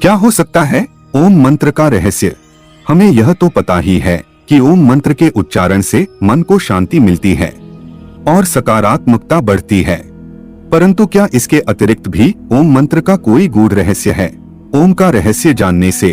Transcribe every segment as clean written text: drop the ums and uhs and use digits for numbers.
क्या हो सकता है ओम मंत्र का रहस्य? हमें यह तो पता ही है कि ओम मंत्र के उच्चारण से मन को शांति मिलती है और सकारात्मकता बढ़ती है, परंतु क्या इसके अतिरिक्त भी ओम मंत्र का कोई गूढ़ रहस्य है? ओम का रहस्य जानने से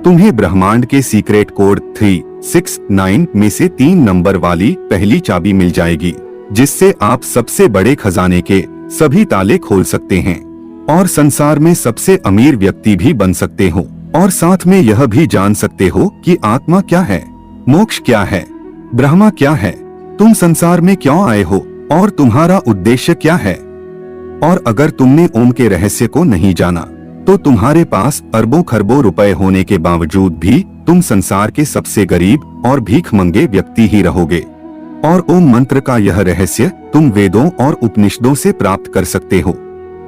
तुम्हें ब्रह्मांड के सीक्रेट कोड 369 में से 3 नंबर वाली पहली चाबी मिल जाएगी, जिससे आप सबसे बड़े खजाने के सभी ताले खोल सकते हैं और संसार में सबसे अमीर व्यक्ति भी बन सकते हो। और साथ में यह भी जान सकते हो कि आत्मा क्या है, मोक्ष क्या है, ब्रह्मा क्या है, तुम संसार में क्यों आए हो और तुम्हारा उद्देश्य क्या है। और अगर तुमने ओम के रहस्य को नहीं जाना तो तुम्हारे पास अरबों खरबों रुपए होने के बावजूद भी तुम संसार के सबसे गरीब और भीखमंगे व्यक्ति ही रहोगे। और ओम मंत्र का यह रहस्य तुम वेदों और उपनिषदों से प्राप्त कर सकते हो,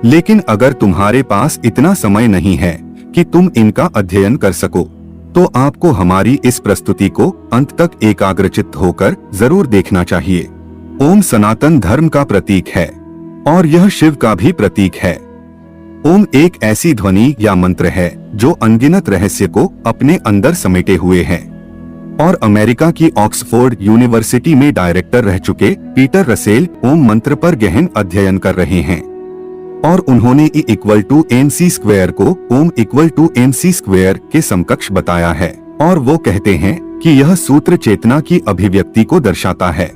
लेकिन अगर तुम्हारे पास इतना समय नहीं है कि तुम इनका अध्ययन कर सको, तो आपको हमारी इस प्रस्तुति को अंत तक एकाग्रचित्त होकर जरूर देखना चाहिए। ओम सनातन धर्म का प्रतीक है और यह शिव का भी प्रतीक है। ओम एक ऐसी ध्वनि या मंत्र है जो अनगिनत रहस्य को अपने अंदर समेटे हुए है। और अमेरिका की ऑक्सफोर्ड यूनिवर्सिटी में डायरेक्टर रह चुके पीटर रसेल ओम मंत्र पर गहन अध्ययन कर रहे हैं और उन्होंने E=mc² को ओम =mc² के समकक्ष बताया है। और वो कहते हैं कि यह सूत्र चेतना की अभिव्यक्ति को दर्शाता है।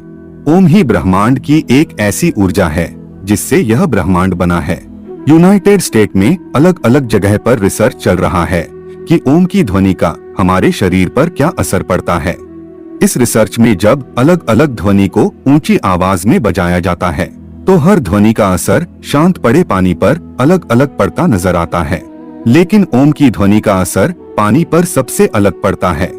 ओम ही ब्रह्मांड की एक ऐसी ऊर्जा है जिससे यह ब्रह्मांड बना है। यूनाइटेड स्टेट में अलग अलग जगह पर रिसर्च चल रहा है कि ओम की ध्वनि का हमारे शरीर पर क्या असर पड़ता है। इस रिसर्च में जब अलग अलग ध्वनि को ऊंची आवाज में बजाया जाता है तो हर ध्वनि का असर शांत पड़े पानी पर अलग अलग पड़ता नजर आता है, लेकिन ओम की ध्वनि का असर पानी पर सबसे अलग पड़ता है।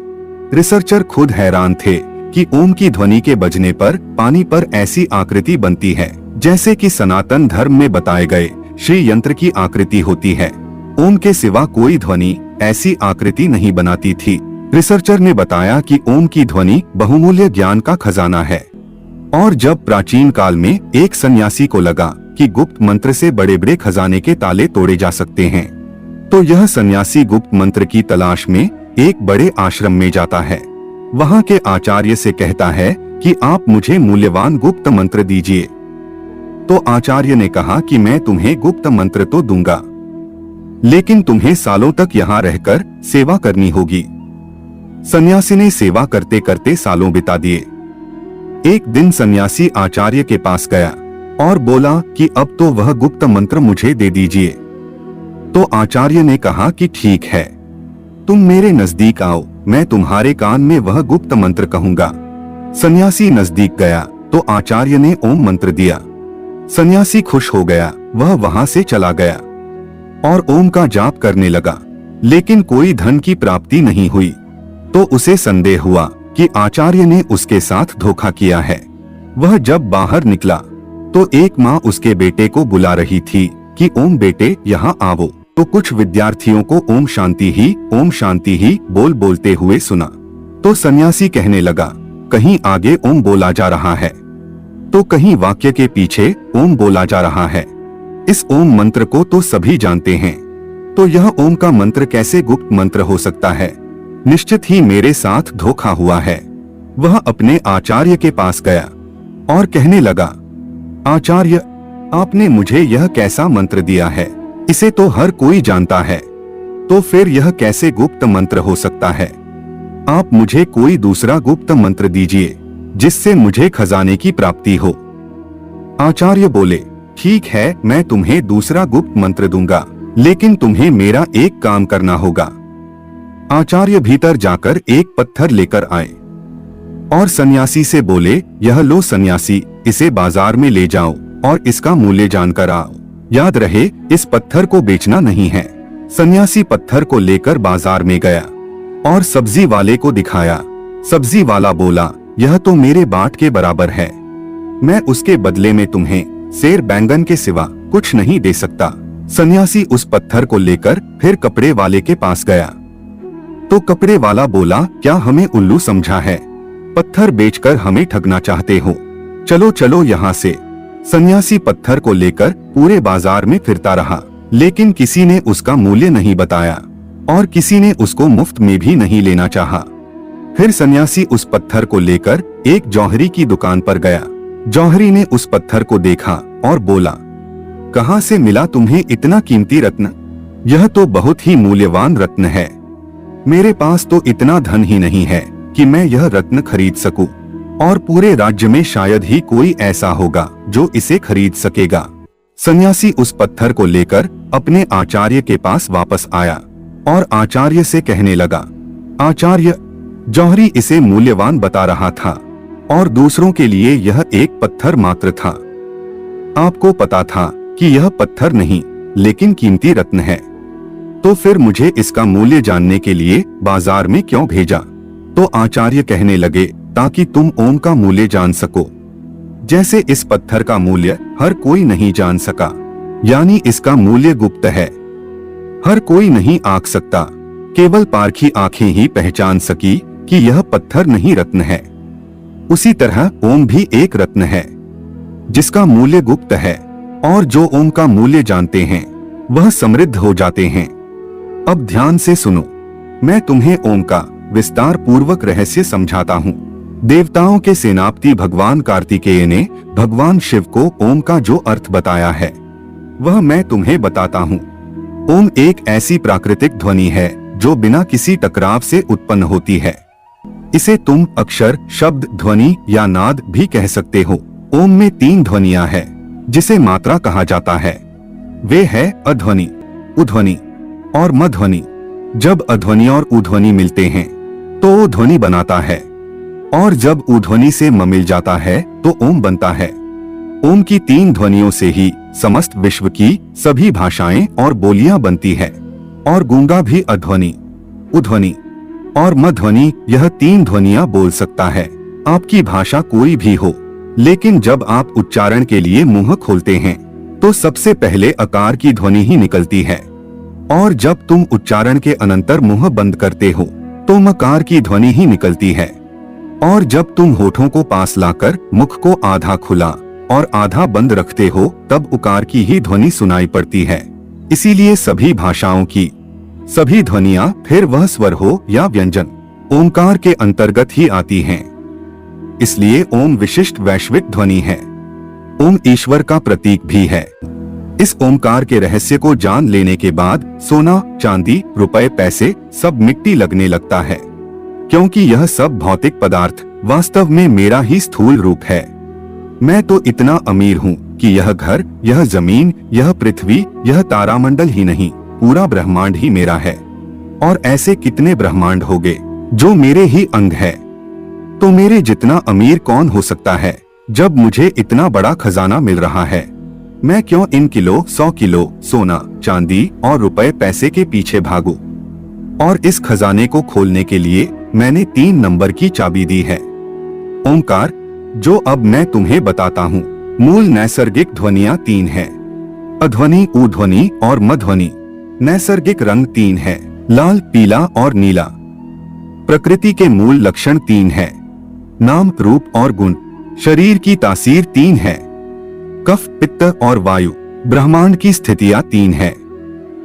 रिसर्चर खुद हैरान थे कि ओम की ध्वनि के बजने पर पानी पर ऐसी आकृति बनती है जैसे कि सनातन धर्म में बताए गए श्री यंत्र की आकृति होती है। ओम के सिवा कोई ध्वनि ऐसी आकृति नहीं बनाती थी। रिसर्चर ने बताया कि ओम की ध्वनि बहुमूल्य ज्ञान का खजाना है। और जब प्राचीन काल में एक सन्यासी को लगा कि गुप्त मंत्र से बड़े बड़े खजाने के ताले तोड़े जा सकते हैं, तो यह सन्यासी गुप्त मंत्र की तलाश में एक बड़े आश्रम में जाता है। वहाँ के आचार्य से कहता है कि आप मुझे मूल्यवान गुप्त मंत्र दीजिए। तो आचार्य ने कहा कि मैं तुम्हें गुप्त मंत्र तो दूंगा, लेकिन तुम्हें सालों तक यहाँ रहकर सेवा करनी होगी। सन्यासी ने सेवा करते करते सालों बिता दिए। एक दिन सन्यासी आचार्य के पास गया और बोला कि अब तो वह गुप्त मंत्र मुझे दे दीजिए। तो आचार्य ने कहा कि ठीक है, तुम मेरे नजदीक आओ, मैं तुम्हारे कान में वह गुप्त मंत्र कहूंगा। सन्यासी नजदीक गया तो आचार्य ने ओम मंत्र दिया। सन्यासी खुश हो गया, वह वहां से चला गया और ओम का जाप करने लगा, लेकिन कोई धन की प्राप्ति नहीं हुई। तो उसे संदेह हुआ कि आचार्य ने उसके साथ धोखा किया है। वह जब बाहर निकला तो एक माँ उसके बेटे को बुला रही थी कि ओम बेटे यहाँ आओ। तो कुछ विद्यार्थियों को ओम शांति ही बोलते हुए सुना। तो सन्यासी कहने लगा, कहीं आगे ओम बोला जा रहा है तो कहीं वाक्य के पीछे ओम बोला जा रहा है। इस ओम मंत्र को तो सभी जानते हैं, तो यह ओम का मंत्र कैसे गुप्त मंत्र हो सकता है? निश्चित ही मेरे साथ धोखा हुआ है। वह अपने आचार्य के पास गया और कहने लगा, आचार्य, आपने मुझे यह कैसा मंत्र दिया है? इसे तो हर कोई जानता है, तो फिर यह कैसे गुप्त मंत्र हो सकता है? आप मुझे कोई दूसरा गुप्त मंत्र दीजिए जिससे मुझे खजाने की प्राप्ति हो। आचार्य बोले, ठीक है, मैं तुम्हें दूसरा गुप्त मंत्र दूंगा, लेकिन तुम्हें मेरा एक काम करना होगा। आचार्य भीतर जाकर एक पत्थर लेकर आए और सन्यासी से बोले, यह लो सन्यासी, इसे बाजार में ले जाओ और इसका मूल्य जानकर आओ। याद रहे, इस पत्थर को बेचना नहीं है। सन्यासी पत्थर को लेकर बाजार में गया और सब्जी वाले को दिखाया। सब्जी वाला बोला, यह तो मेरे बाट के बराबर है, मैं उसके बदले में तुम्हें सेर बैंगन के सिवा कुछ नहीं दे सकता। सन्यासी उस पत्थर को लेकर फिर कपड़े वाले के पास गया तो कपड़े वाला बोला, क्या हमें उल्लू समझा है? पत्थर बेचकर हमें ठगना चाहते हो? चलो चलो यहाँ से। सन्यासी पत्थर को लेकर पूरे बाजार में फिरता रहा लेकिन किसी ने उसका मूल्य नहीं बताया और किसी ने उसको मुफ्त में भी नहीं लेना चाहा। फिर सन्यासी उस पत्थर को लेकर एक जौहरी की दुकान पर गया। जौहरी ने उस पत्थर को देखा और बोला, कहाँ से मिला तुम्हें इतना कीमती रत्न? यह तो बहुत ही मूल्यवान रत्न है। मेरे पास तो इतना धन ही नहीं है कि मैं यह रत्न खरीद सकूं, और पूरे राज्य में शायद ही कोई ऐसा होगा जो इसे खरीद सकेगा। सन्यासी उस पत्थर को लेकर अपने आचार्य के पास वापस आया और आचार्य से कहने लगा, आचार्य, जौहरी इसे मूल्यवान बता रहा था और दूसरों के लिए यह एक पत्थर मात्र था। आपको पता था कि यह पत्थर नहीं लेकिन कीमती रत्न है, तो फिर मुझे इसका मूल्य जानने के लिए बाजार में क्यों भेजा? तो आचार्य कहने लगे, ताकि तुम ओम का मूल्य जान सको। जैसे इस पत्थर का मूल्य हर कोई नहीं जान सका, यानी इसका मूल्य गुप्त है, हर कोई नहीं आंक सकता, केवल पारखी आंखें ही पहचान सकी कि यह पत्थर नहीं रत्न है। उसी तरह ओम भी एक रत्न है जिसका मूल्य गुप्त है, और जो ओम का मूल्य जानते हैं वह समृद्ध हो जाते हैं। अब ध्यान से सुनो, मैं तुम्हें ओम का विस्तार पूर्वक रहस्य समझाता हूँ। देवताओं के सेनापति भगवान कार्तिकेय ने भगवान शिव को ओम का जो अर्थ बताया है वह मैं तुम्हें बताता हूँ। ओम एक ऐसी प्राकृतिक ध्वनि है जो बिना किसी टकराव से उत्पन्न होती है। इसे तुम अक्षर, शब्द, ध्वनि या नाद भी कह सकते हो। ओम में 3 ध्वनियां हैं जिसे मात्रा कहा जाता है। वे है अध्वनि, उध्वनि और मध्वनि। जब अध्वनि और उध्वनि मिलते हैं तो वो ध्वनि बनाता है, और जब उध्वनि से म मिल जाता है तो ओम बनता है। ओम की 3 ध्वनियों से ही समस्त विश्व की सभी भाषाएं और बोलियां बनती है, और गूंगा भी अध्वनि, उध्वनि और मध्वनि यह 3 ध्वनियां बोल सकता है। आपकी भाषा कोई भी हो, लेकिन जब आप उच्चारण के लिए मुंह खोलते हैं तो सबसे पहले अकार की ध्वनि ही निकलती है, और जब तुम उच्चारण के अनंतर मुंह बंद करते हो तो मकार की ध्वनि ही निकलती है, और जब तुम होठों को पास लाकर मुख को आधा खुला और आधा बंद रखते हो तब उकार की ही ध्वनि सुनाई पड़ती है। इसीलिए सभी भाषाओं की सभी ध्वनियां, फिर वह स्वर हो या व्यंजन, ओंकार के अंतर्गत ही आती हैं। इसलिए ओम विशिष्ट वैश्विक ध्वनि है। ओम ईश्वर का प्रतीक भी है। इस ओमकार के रहस्य को जान लेने के बाद सोना, चांदी, रुपए, पैसे सब मिट्टी लगने लगता है, क्योंकि यह सब भौतिक पदार्थ वास्तव में मेरा ही स्थूल रूप है। मैं तो इतना अमीर हूँ कि यह घर, यह जमीन, यह पृथ्वी, यह तारामंडल ही नहीं, पूरा ब्रह्मांड ही मेरा है। और ऐसे कितने ब्रह्मांड होंगे जो मेरे ही अंग है। तो मेरे जितना अमीर कौन हो सकता है जब मुझे इतना बड़ा खजाना मिल रहा है? मैं क्यों इन किलो 100 किलो सोना, चांदी और रुपए पैसे के पीछे भागूं? और इस खजाने को खोलने के लिए मैंने 3 नंबर की चाबी दी है, ओंकार, जो अब मैं तुम्हें बताता हूँ। मूल नैसर्गिक ध्वनियाँ 3 हैं, अध्वनि, उध्वनि और मध्वनि। नैसर्गिक रंग 3 है, लाल, पीला और नीला। प्रकृति के मूल लक्षण 3 है, नाम, रूप और गुण। शरीर की तासीर 3 है, कफ, पित्त और वायु। ब्रह्मांड की स्थितियां 3 है,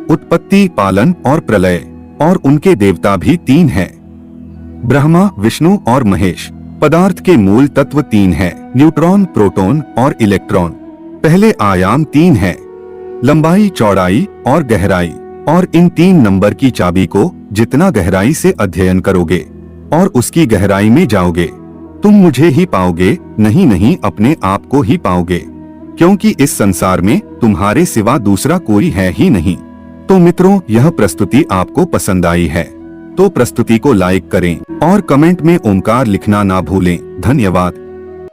उत्पत्ति, पालन और प्रलय। और उनके देवता भी 3 हैं, ब्रह्मा, विष्णु और महेश। पदार्थ के मूल तत्व 3 हैं, न्यूट्रॉन, प्रोटॉन और इलेक्ट्रॉन। पहले आयाम 3 है, लंबाई, चौड़ाई और गहराई। और इन 3 नंबर की चाबी को जितना गहराई से अध्ययन करोगे और उसकी गहराई में जाओगे, तुम मुझे ही पाओगे, नहीं अपने आप को ही पाओगे, क्योंकि इस संसार में तुम्हारे सिवा दूसरा कोई है ही नहीं। तो मित्रों, यह प्रस्तुति आपको पसंद आई है तो प्रस्तुति को लाइक करें और कमेंट में ओंकार लिखना ना भूलें। धन्यवाद।